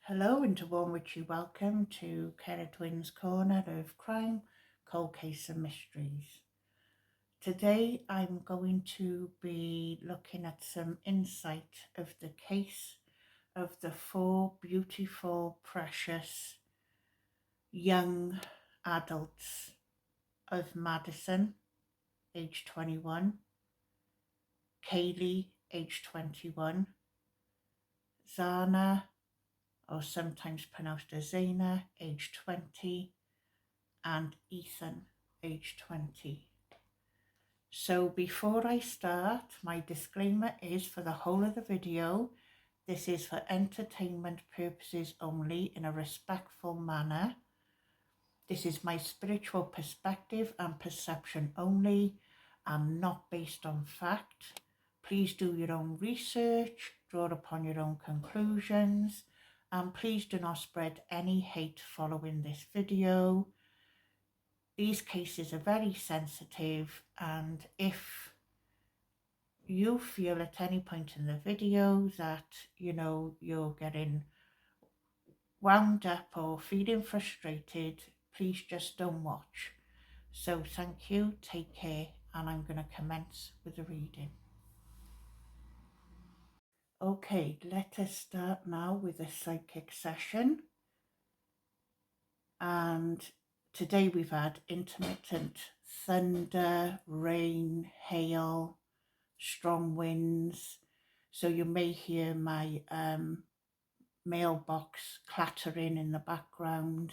Hello and a warm witchy welcome to Ceridwen's Corner of Crime, Cold Case and Mysteries. Today I'm going to be looking at some insight of the case of the four beautiful, precious young adults of Madison, age 21, Kaylee, age 21, Zana, or sometimes pronounced as Zana, age 20, and Ethan, age 20. So before I start, my disclaimer is for the whole of the video, this is for entertainment purposes only in a respectful manner. This is my spiritual perspective and perception only and not based on fact. Please do your own research, draw upon your own conclusions, and please do not spread any hate following this video. These cases are very sensitive, and if you feel at any point in the video that you're getting wound up or feeling frustrated, please just don't watch. So thank you, take care, and I'm going to commence with the reading. Okay, let us start now with a psychic session. And today we've had intermittent thunder, rain, hail, strong winds. So you may hear my mailbox clattering in the background,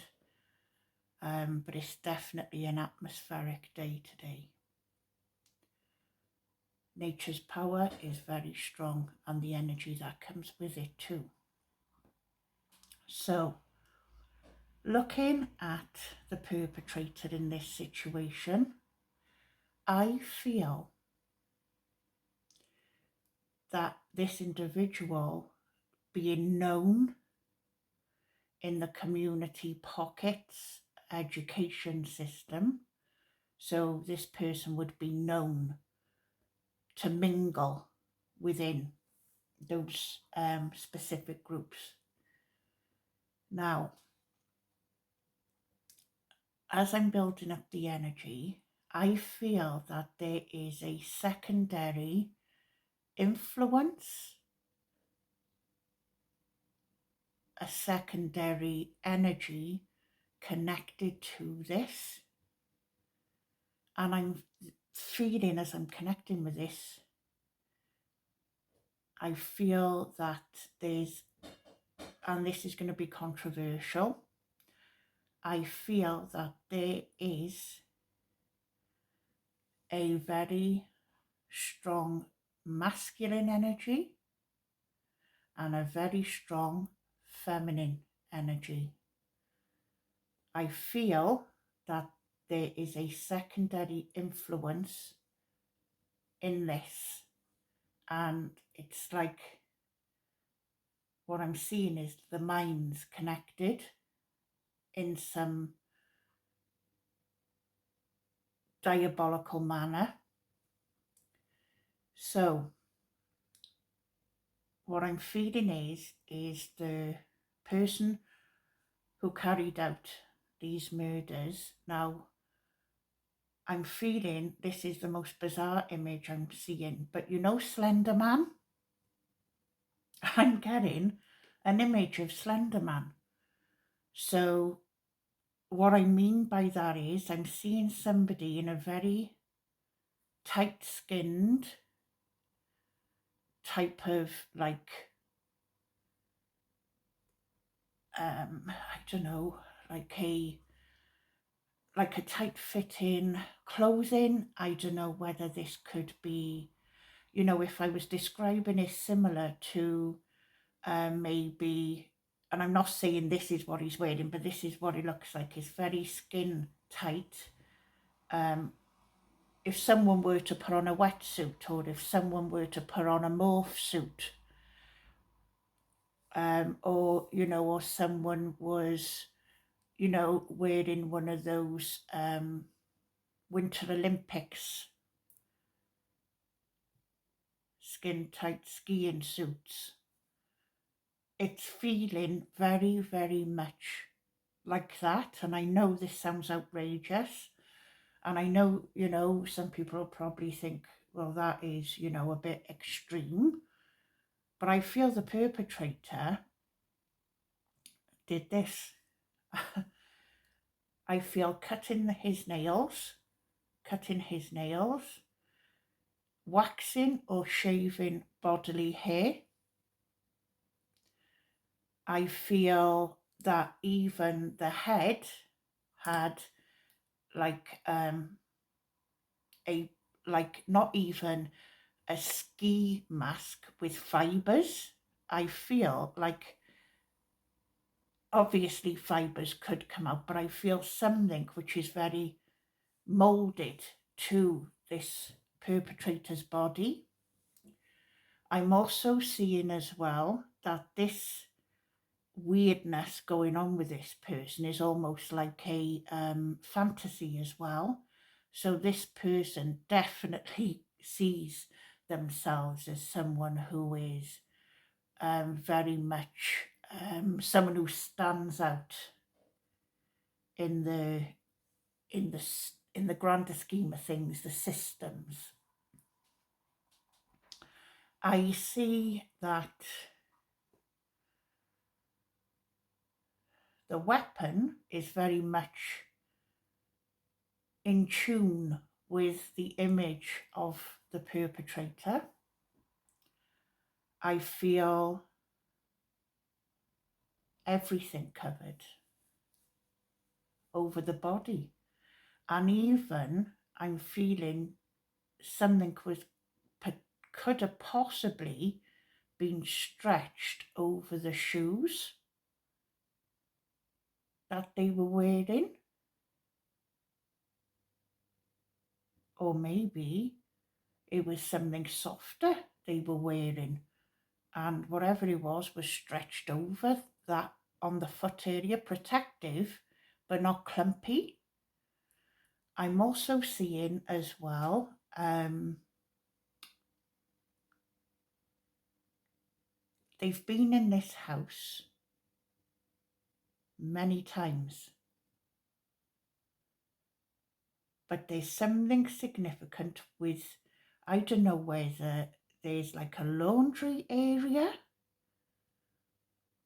but it's definitely an atmospheric day today. Nature's power is very strong and the energy that comes with it too. So, looking at the perpetrator in this situation, I feel that this individual being known in the community pockets education system, so this person would be known to mingle within those specific groups. Now, as I'm building up the energy, I feel that there is a secondary influence, a secondary energy connected to this. And I'm feeling, as I'm connecting with this, I feel that there's, and this is going to be controversial, I feel that there is a very strong masculine energy and a very strong feminine energy. I feel that there is a secondary influence in this, and it's like what I'm seeing is the minds connected in some diabolical manner. So what I'm feeling is the person who carried out these murders. Now, I'm feeling this is the most bizarre image I'm seeing, but you know Slender Man? I'm getting an image of Slender Man. So what I mean by that is I'm seeing somebody in a very tight-skinned type of I don't know, like a tight-fitting clothing. I don't know whether this could be, if I was describing it similar to maybe, and I'm not saying this is what he's wearing, but this is what it looks like. It's very skin tight. If someone were to put on a wetsuit, or if someone were to put on a morph suit, or someone was, wearing one of those Winter Olympics skin tight skiing suits. it's feeling very, very much like that. And I know this sounds outrageous. And I know, you know, some people will probably think, well, that is, you know, a bit extreme. But I feel the perpetrator did this. I feel cutting his nails, waxing or shaving bodily hair. I feel that even the head had like a not even a ski mask with fibers. I feel like obviously fibers could come out, but I feel something which is very molded to this perpetrator's body. I'm also seeing as well that this weirdness going on with this person is almost like a fantasy as well. So this person definitely sees themselves as someone who is very much someone who stands out in the in the grander scheme of things, the systems. I see that the weapon is very much in tune with the image of the perpetrator. I feel everything covered over the body. And even I'm feeling something could have possibly been stretched over the shoes that they were wearing. Or maybe it was something softer they were wearing, and whatever it was stretched over that on the foot area, protective but not clumpy. I'm also seeing as well they've been in this house many times, but there's something significant with, I don't know whether there's like a laundry area,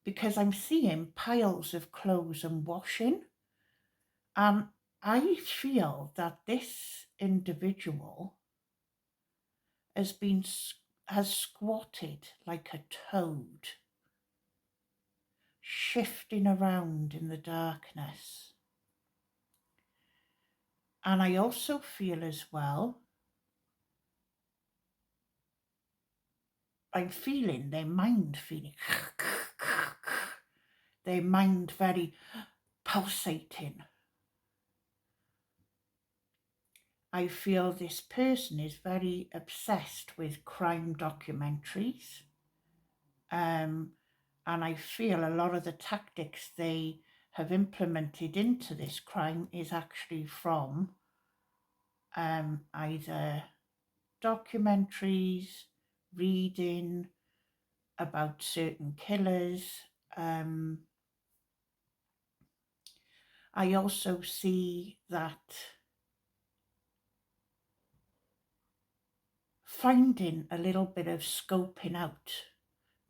because I'm seeing piles of clothes and washing. I feel that this individual has squatted like a toad, shifting around in the darkness. And I also feel as well, I'm feeling their mind feeling, their mind very pulsating. I feel this person is very obsessed with crime documentaries. And I feel a lot of the tactics they have implemented into this crime is actually from either documentaries, reading about certain killers. I also see that finding a little bit of scoping out,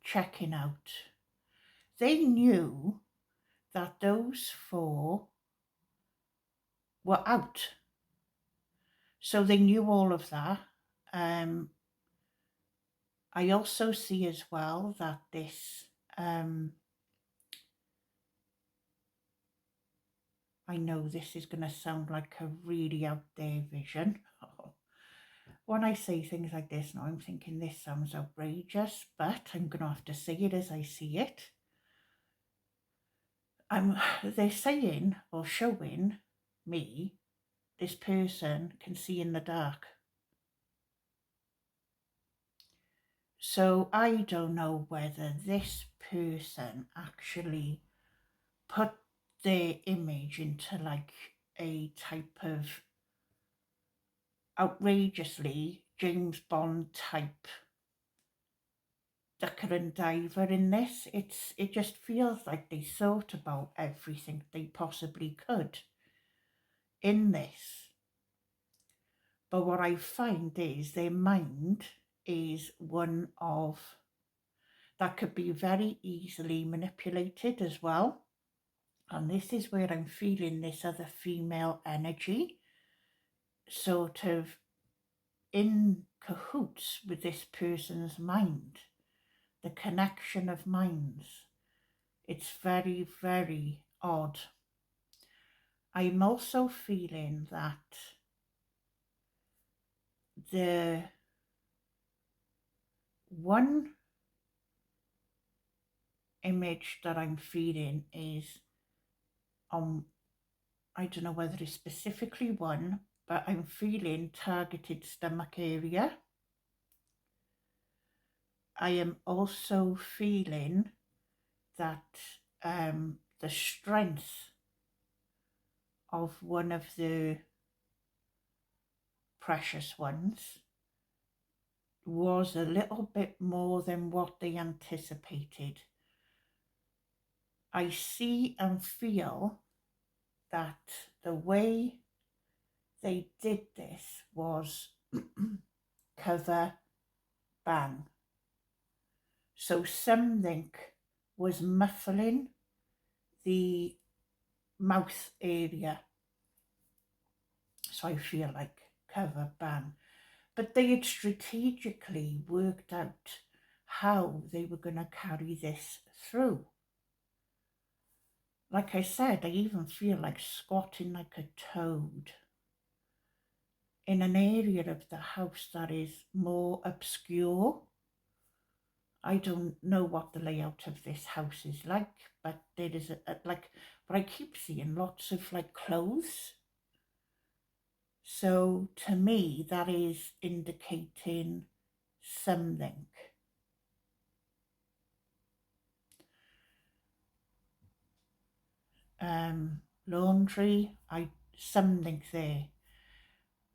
checking out. They knew that those four were out. So they knew all of that. I also see as well that this, I know this is going to sound like a really out there vision. When I say things like this now, I'm thinking this sounds outrageous, but I'm going to have to say it as I see it. They're saying or showing me this person can see in the dark. So I don't know whether this person actually put their image into like a type of outrageously James Bond type ducker and diver in this. It just feels like they thought about everything they possibly could in this. But what I find is their mind is one of that could be very easily manipulated as well. And this is where I'm feeling this other female energy sort of in cahoots with this person's mind, the connection of minds. It's very, very odd. I'm also feeling that the one image that I'm feeling is I don't know whether it's specifically one, but I'm feeling targeted stomach area. I am also feeling that the strength of one of the precious ones was a little bit more than what they anticipated. I see and feel that the way they did this was cover, bang. So something was muffling the mouth area. So I feel like cover, bang. But they had strategically worked out how they were going to carry this through. Like I said, I even feel like squatting like a toad in an area of the house that is more obscure. I don't know what the layout of this house is like, but there is but I keep seeing lots of like clothes. So to me, that is indicating something. Laundry, something there.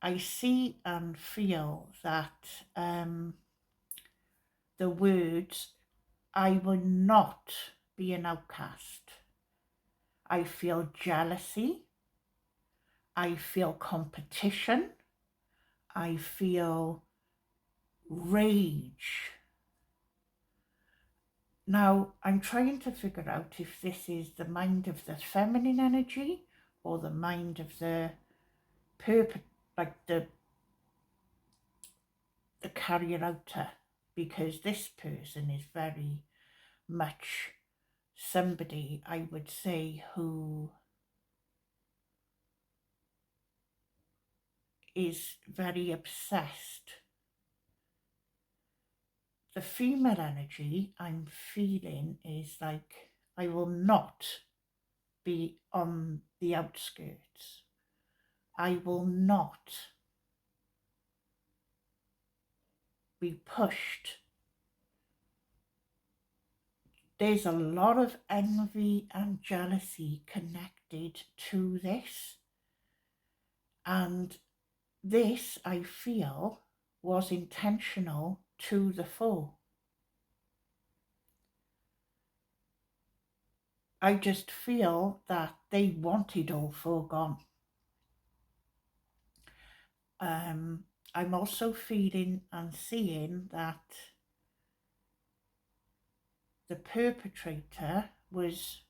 I see and feel that the words, I will not be an outcast. I feel jealousy. I feel competition. I feel rage. Now, I'm trying to figure out if this is the mind of the feminine energy or the mind of the the carrier outer, because this person is very much somebody, I would say, who is very obsessed. The female energy I'm feeling is like, I will not be on the outskirts. I will not be pushed. There's a lot of envy and jealousy connected to this. And this, I feel, was intentional to the fore. I just feel that they wanted all four gone. I'm also feeling and seeing that the perpetrator was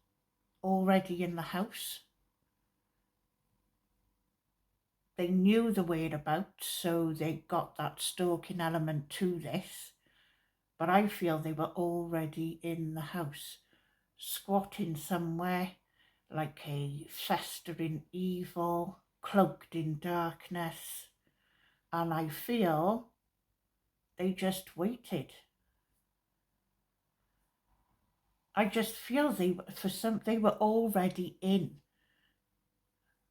already in the house. They knew the whereabouts, so they got that stalking element to this. But I feel they were already in the house, squatting somewhere like a festering evil, cloaked in darkness. And I feel they just waited. I just feel they were already in,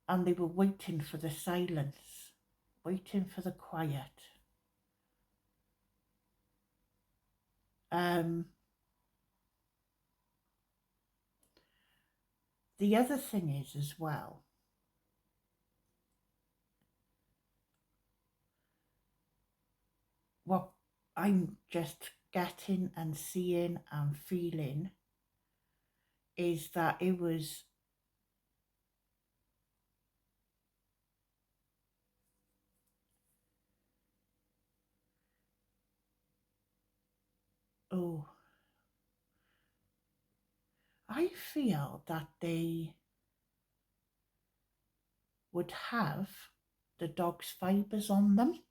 and they were waiting for the silence, waiting for the quiet. The other thing is as well, what I'm just getting and seeing and feeling is that it was I feel that they would have the dog's fibres on them.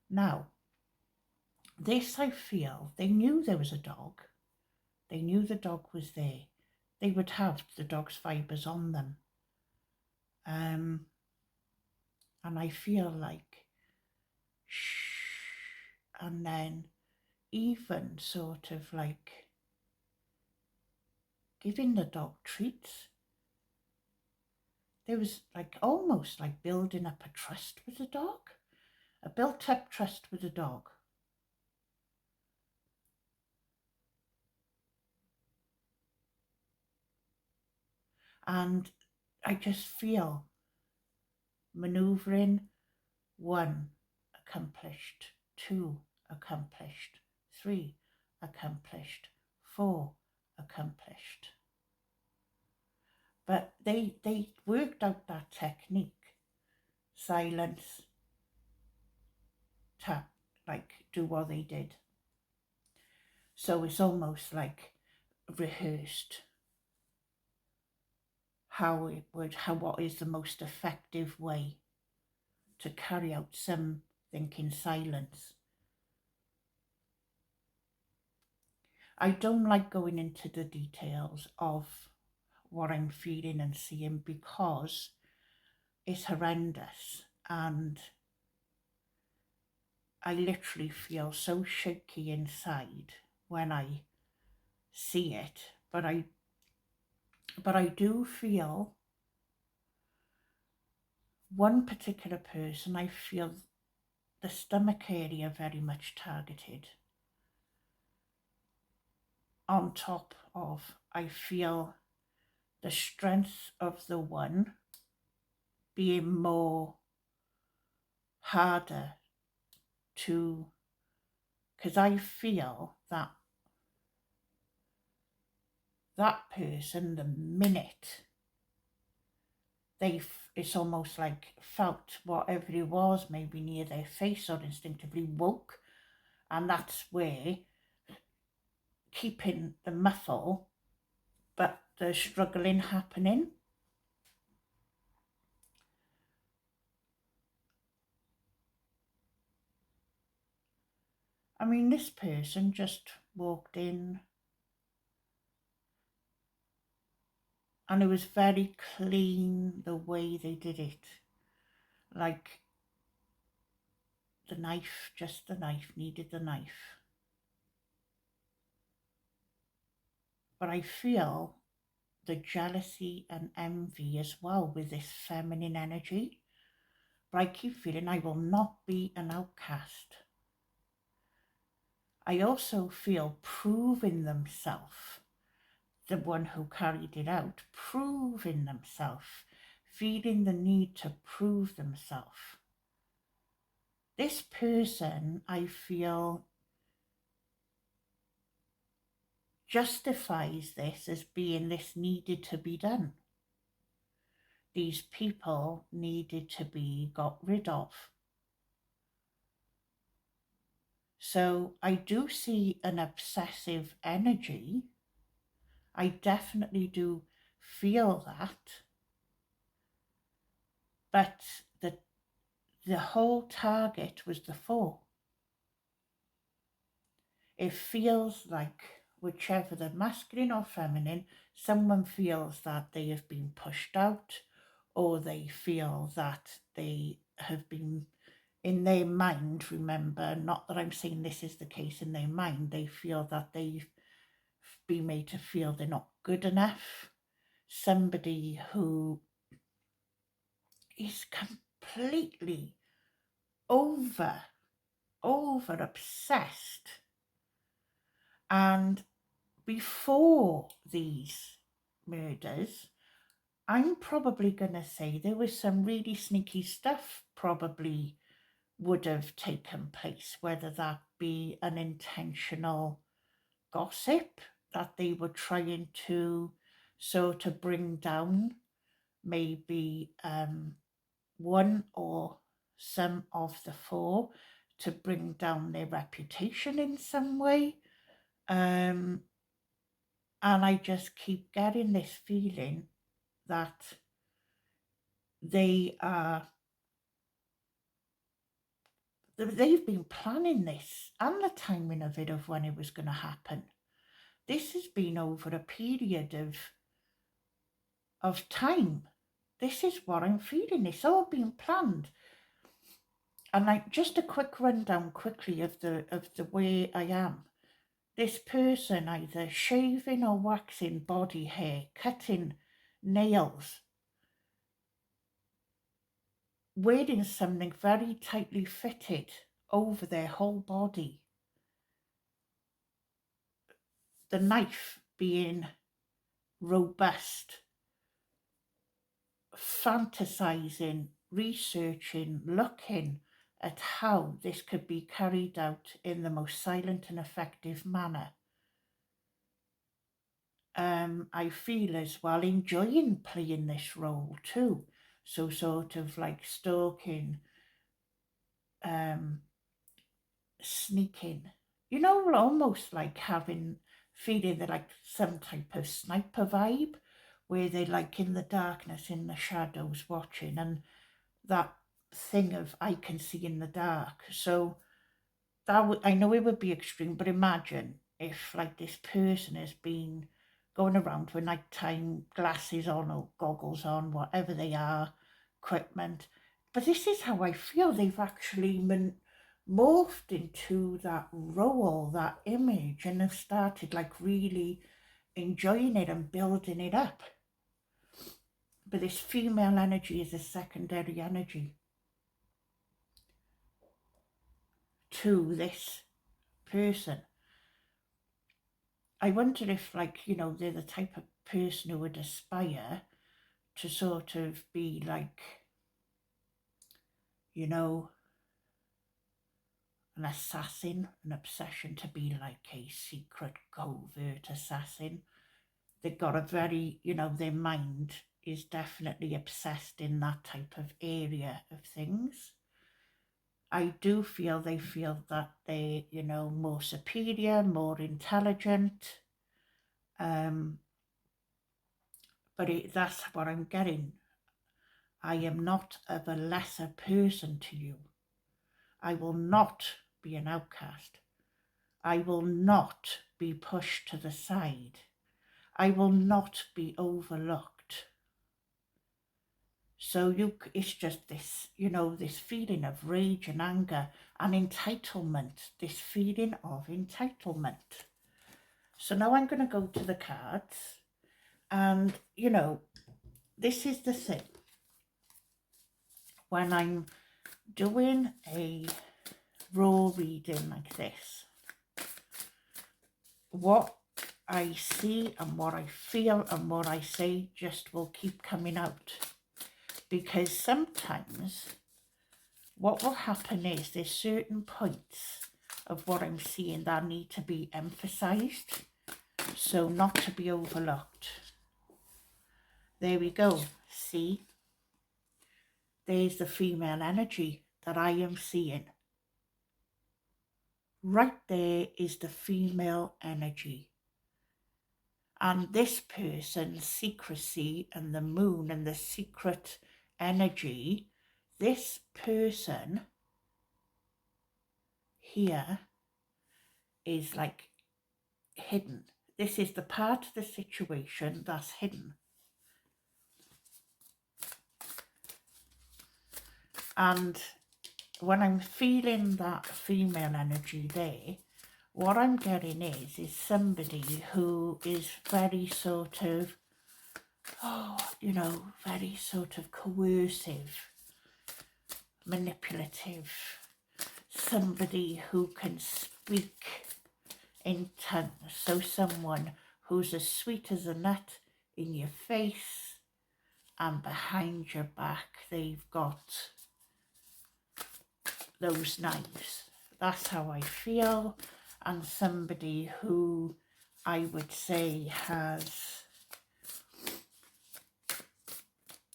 Now, this I feel, they knew there was a dog. They knew the dog was there. They would have the dog's fibres on them. And I feel like, shh, and then even sort of like giving the dog treats. There was like almost like building up a trust with the dog, a built up trust with the dog. And I just feel manoeuvring, 1 accomplished, 2 accomplished, 3 accomplished, 4 accomplished. But they worked out that technique, silence, tap, like do what they did. So it's almost like rehearsed what is the most effective way to carry out something in silence. I don't like going into the details of what I'm feeling and seeing because it's horrendous, and I literally feel so shaky inside when I see it. But I do feel one particular person, I feel the stomach area very much targeted. On top of, I feel the strength of the one being more harder to, because I feel that person, the minute it's almost like felt whatever it was maybe near their face or instinctively woke, and that's where keeping the muffle but the struggling happening. I mean, this person just walked in and it was very clean the way they did it. Like the knife, just the knife, needed the knife. But I feel the jealousy and envy as well with this feminine energy. But I keep feeling I will not be an outcast. I also feel proving themselves, the one who carried it out, proving themselves, feeling the need to prove themselves. This person, I feel, justifies this as being this needed to be done. These people needed to be got rid of. So I do see an obsessive energy. I definitely do feel that. But the whole target was the 4. It feels like whichever the masculine or feminine, someone feels that they have been pushed out, or they feel that they have been, in their mind, remember, not that I'm saying this is the case, in their mind, they feel that they've been made to feel they're not good enough. Somebody who is completely over obsessed. And before these murders, I'm probably going to say there was some really sneaky stuff probably would have taken place, whether that be an intentional gossip that they were trying to sort of bring down maybe one or some of the four to bring down their reputation in some way. And I just keep getting this feeling that they've been planning this and the timing of it, of when it was going to happen. This has been over a period of time. This is what I'm feeling. It's all been planned. And like, just a quick rundown quickly of the way I am. This person either shaving or waxing body hair, cutting nails, wearing something very tightly fitted over their whole body. The knife being robust, fantasizing, researching, looking at how this could be carried out in the most silent and effective manner. I feel as well enjoying playing this role too. So sort of like stalking, sneaking, almost like feeling that like some type of sniper vibe, where they're like in the darkness, in the shadows watching, and that thing of I can see in the dark. So that I know it would be extreme, but imagine if like this person has been going around with nighttime glasses on or goggles on, whatever they are, equipment. But this is how I feel. They've actually morphed into that role, that image, and have started like really enjoying it and building it up. But this female energy is a secondary energy to this person. I wonder if, like, they're the type of person who would aspire to sort of be like, an assassin, an obsession to be like a secret covert assassin. They've got a very, their mind is definitely obsessed in that type of area of things. I do feel they feel that they're, more superior, more intelligent. But that's what I'm getting. I am not of a lesser person to you. I will not be an outcast. I will not be pushed to the side. I will not be overlooked. So it's just this, this feeling of rage and anger and entitlement, this feeling of entitlement. So now I'm going to go to the cards and, this is the thing. When I'm doing a raw reading like this, what I see and what I feel and what I say just will keep coming out. Because sometimes what will happen is there's certain points of what I'm seeing that need to be emphasized, so not to be overlooked. There we go. See? There's the female energy that I am seeing. Right there is the female energy. And this person's secrecy and the moon and the secret energy, this person here is like hidden. This is the part of the situation that's hidden. And when I'm feeling that female energy there, what I'm getting is somebody who is very sort of, very sort of coercive, manipulative, somebody who can speak in tongues. So someone who's as sweet as a nut in your face and behind your back they've got those knives. That's how I feel. And somebody who I would say has,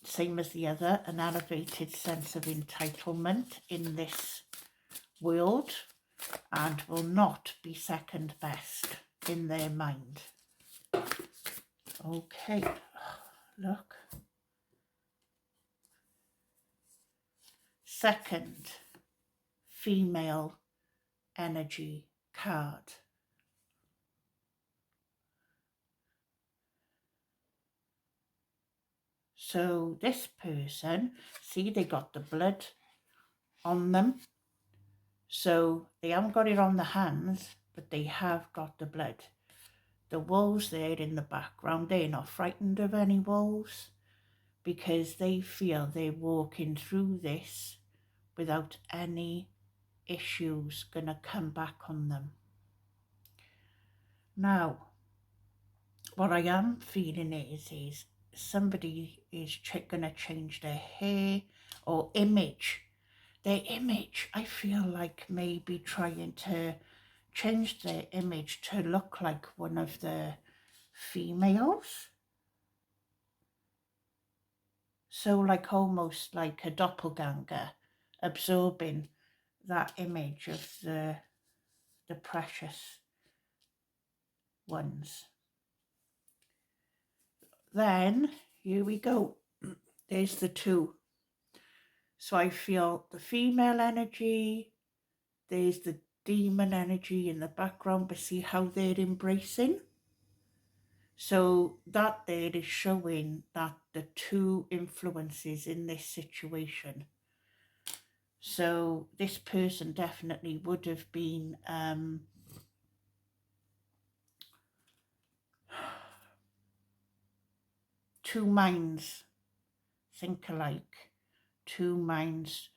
same as the other, an elevated sense of entitlement in this world and will not be second best in their mind. Okay, look. Second female energy card. So this person, see, they got the blood on them. So they haven't got it on the hands, but they have got the blood. The wolves there in the background, they're not frightened of any wolves because they feel they're walking through this without any issues gonna come back on them. Now, what I am feeling is somebody is gonna change their hair or image. Their image, I feel like maybe trying to change their image to look like one of the females. So like almost like a doppelganger, absorbing that image of the precious ones. Then, here we go. There's the two. So I feel the female energy, there's the demon energy in the background, but see how they're embracing? So that there is showing that the two influences in this situation. So this person definitely would have been two minds think alike, two minds,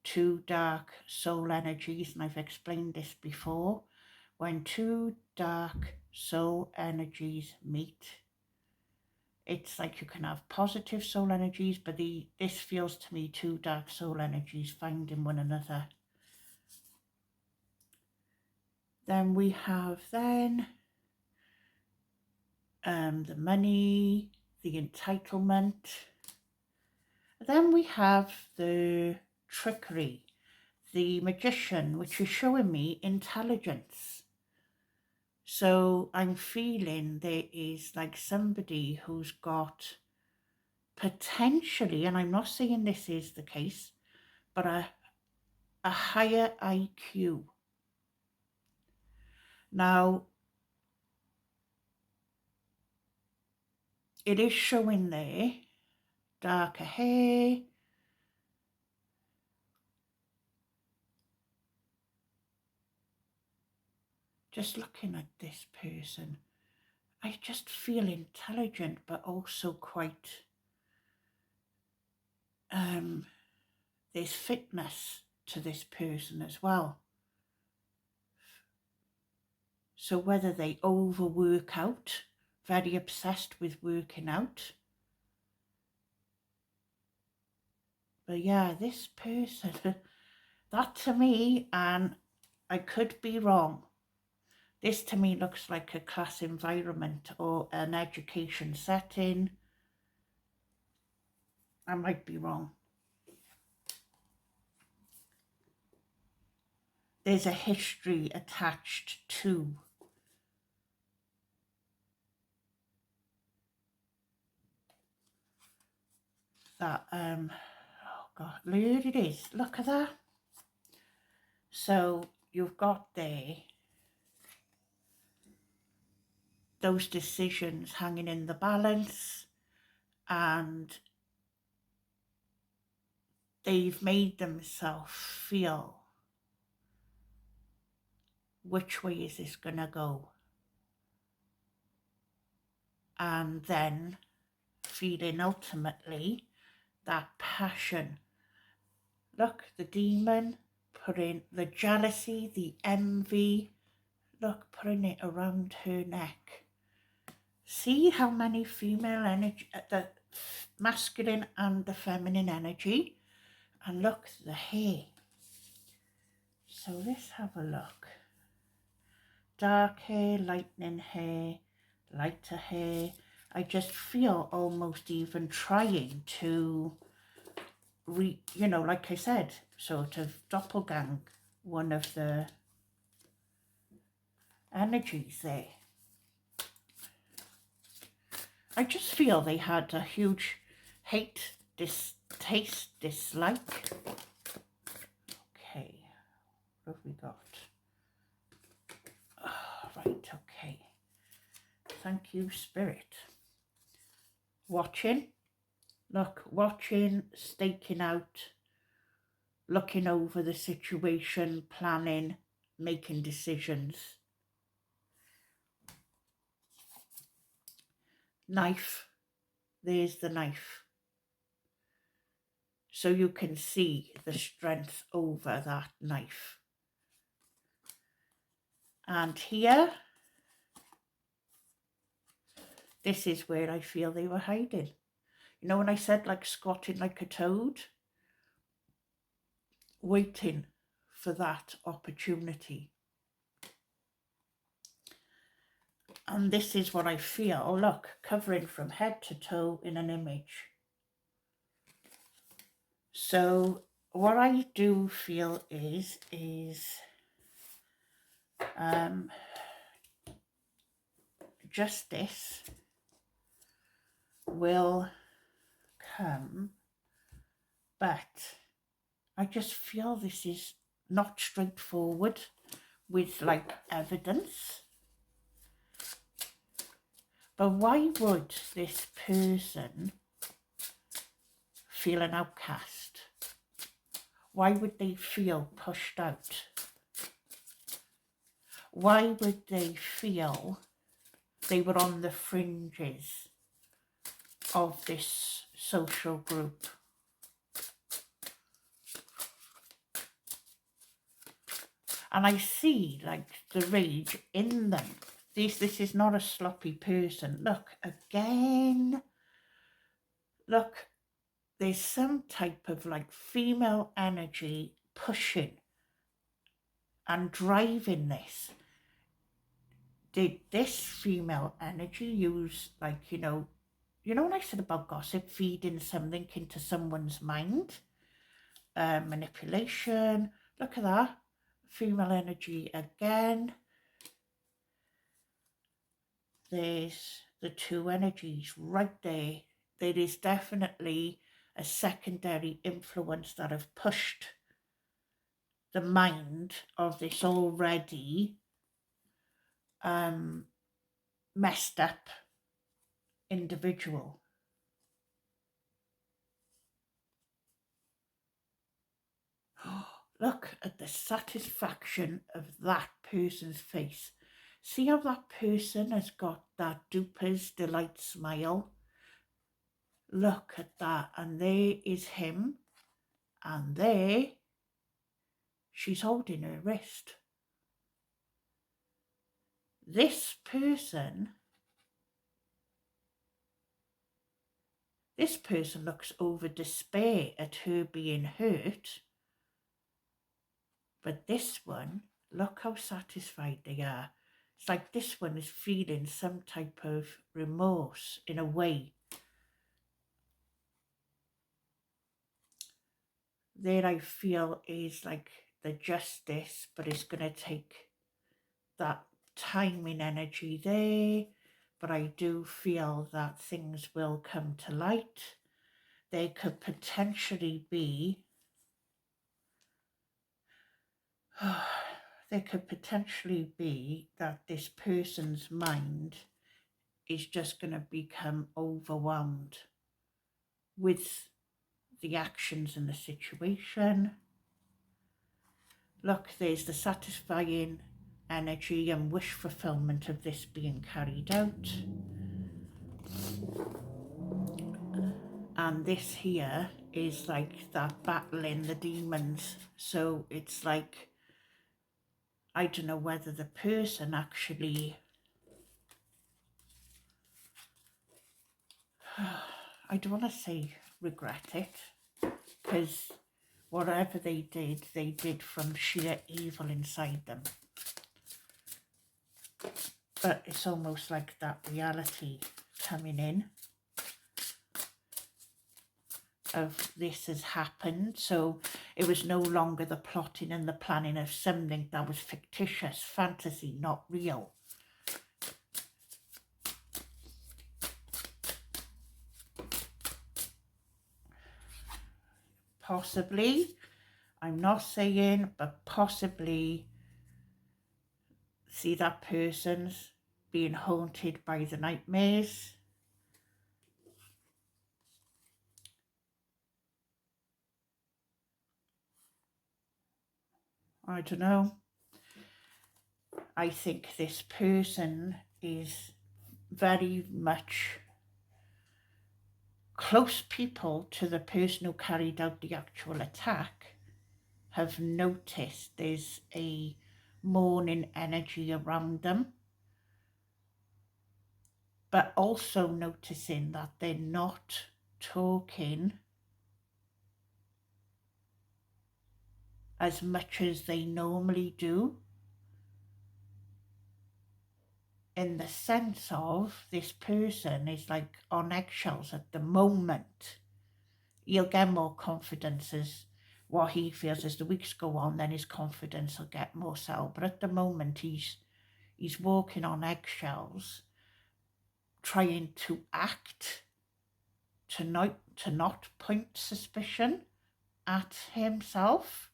two dark soul energies, and I've explained this before. When two dark soul energies meet, it's like you can have positive soul energies, but this feels to me two dark soul energies finding one another. Then we have the money, the entitlement. Then we have the trickery, the magician, which is showing me intelligence. So I'm feeling there is like somebody who's got potentially, and I'm not saying this is the case, but a higher IQ. Now, it is showing there, darker hair, just looking at this person, I just feel intelligent, but also quite, there's fitness to this person as well. So whether they overwork out, very obsessed with working out. But yeah, this person, that to me, and I could be wrong, this to me looks like a class environment or an education setting. I might be wrong. There's a history attached to. That, oh God, there it is. Look at that. So you've got there those decisions hanging in the balance, and they've made themselves feel, which way is this gonna go? And then feeling ultimately that passion. Look, the demon putting the jealousy, the envy, look, putting it around her neck. See how many female energy, the masculine and the feminine energy, and look, the hair. So let's have a look. Dark hair, lightning hair, lighter hair. I just feel almost even trying to, you know, like I said, sort of doppelgang one of the energies there. I just feel they had a huge hate, distaste, dislike. Okay, what have we got? Oh, right, okay. Thank you, Spirit. Watching. Look, watching, staking out, looking over the situation, planning, making decisions. Knife. There's the knife. So you can see the strength over that knife. And here, this is where I feel they were hiding. You know when I said like squatting like a toad? Waiting for that opportunity. And this is what I feel, look, covering from head to toe in an image. So what I do feel is justice will come, but I just feel this is not straightforward with like evidence. But why would this person feel an outcast? Why would they feel pushed out? Why would they feel they were on the fringes of this social group? And I see like the rage in them. This is not a sloppy person. Look, again, look, there's some type of like female energy pushing and driving this. Did this female energy use like, you know when I said about gossip, feeding something into someone's mind? Manipulation, look at that. Female energy again. There's the two energies right there. There is definitely a secondary influence that have pushed the mind of this already messed up individual. Look at the satisfaction of that person's face. See how that person has got that duper's delight smile? Look at that. And there is him. And there, she's holding her wrist. This person looks over despair at her being hurt. But this one, look how satisfied they are. It's like this one is feeling some type of remorse in a way. There I feel is like the justice, but it's going to take that timing energy there. But I do feel that things will come to light. There could potentially be that this person's mind is just going to become overwhelmed with the actions and the situation. Look, there's the satisfying energy and wish fulfillment of this being carried out. And this here is like that battling the demons. So it's like, I don't know whether the person actually, I don't want to say regret it, because whatever they did from sheer evil inside them. But it's almost like that reality coming in of this has happened. So it was no longer the plotting and the planning of something that was fictitious, fantasy, not real. Possibly, I'm not saying, but possibly see that person's being haunted by the nightmares. I don't know. I think this person is very much close people to the person who carried out the actual attack have noticed there's a mourning energy around them, but also noticing that they're not talking as much as they normally do, in the sense of this person is like on eggshells at the moment. He'll get more confidence as what he feels as the weeks go on, then his confidence will get more so. But at the moment he's walking on eggshells, trying to act to not point suspicion at himself.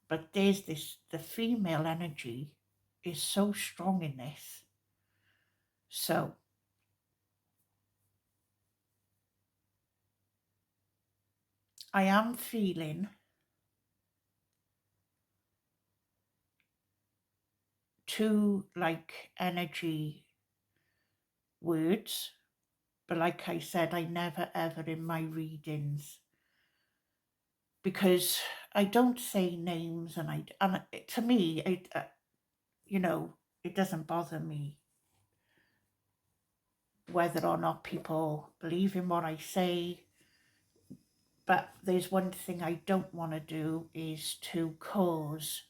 But there's the female energy is so strong in this. So I am feeling two like energy words, but like I said, I never ever in my readings, because I don't say names, and to me, you know, it doesn't bother me whether or not people believe in what I say. But there's one thing I don't want to do, is to cause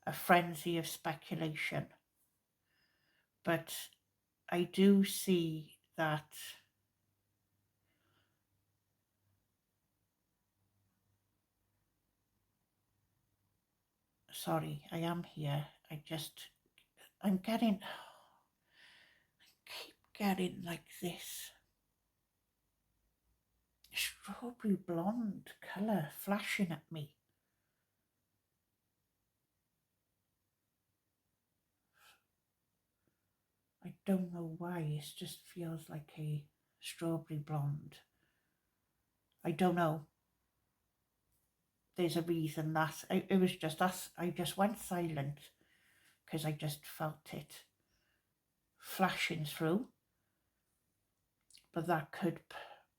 a frenzy of speculation. But I do see that sorry, I am here. I'm getting, I keep getting like this strawberry blonde colour flashing at me. I don't know why, it just feels like a strawberry blonde. I don't know. There's a reason it was just us. I just went silent because I just felt it flashing through. But that could,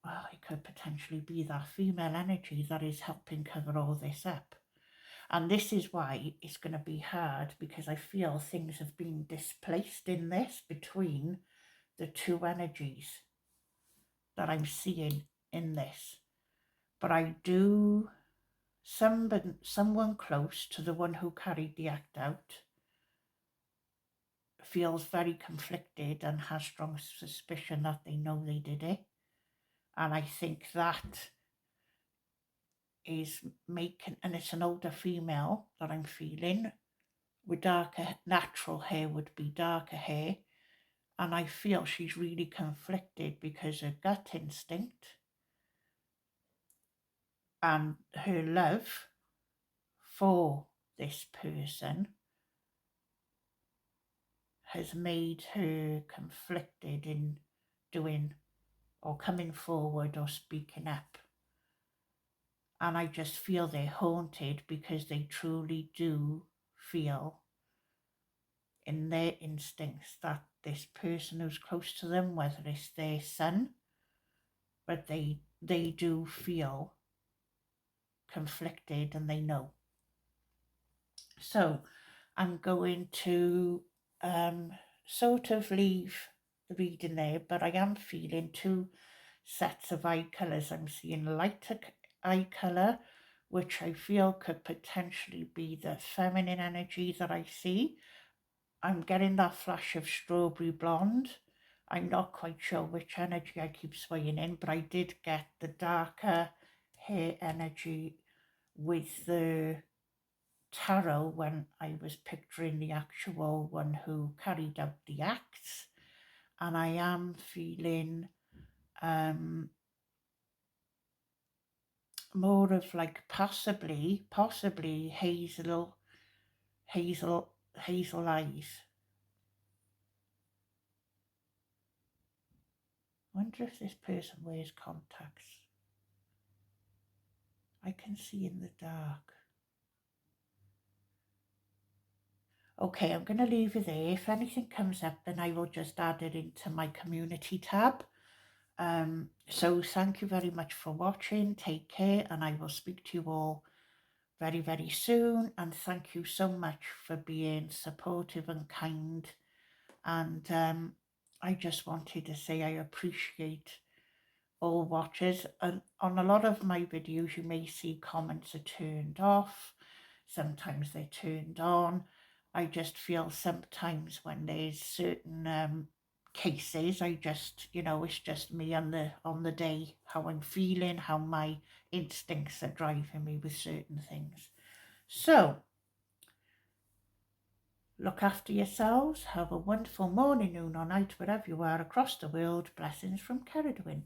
well, it could potentially be that female energy that is helping cover all this up. And this is why it's going to be hard, because I feel things have been displaced in this between the two energies that I'm seeing in this. But I do, someone close to the one who carried the act out feels very conflicted and has strong suspicion that they know they did it. And I think that is making, and it's an older female that I'm feeling, with darker, natural hair would be darker hair. And I feel she's really conflicted because her gut instinct and her love for this person has made her conflicted in doing or coming forward or speaking up. And I just feel they're haunted because they truly do feel in their instincts that this person who's close to them, whether it's their son, but they do feel conflicted and they know. So I'm going to sort of leave the reading there, but I am feeling two sets of eye colours. I'm seeing lighter eye colour, which I feel could potentially be the feminine energy that I see. I'm getting that flash of strawberry blonde. I'm not quite sure which energy I keep swaying in, but I did get the darker hair energy with the tarot when I was picturing the actual one who carried out the acts. And I am feeling more of like possibly hazel eyes. Wonder if this person wears contacts. I can see in the dark. Okay, I'm going to leave it there. If anything comes up, then I will just add it into my community tab. So thank you very much for watching. Take care, and I will speak to you all very, very soon. And thank you so much for being supportive and kind. And I just wanted to say I appreciate all watchers. And on a lot of my videos, you may see comments are turned off. Sometimes they're turned on. I just feel sometimes when there's certain cases, I just, it's just me on the day, how I'm feeling, how my instincts are driving me with certain things. So look after yourselves. Have a wonderful morning, noon or night, wherever you are across the world. Blessings from Ceridwen.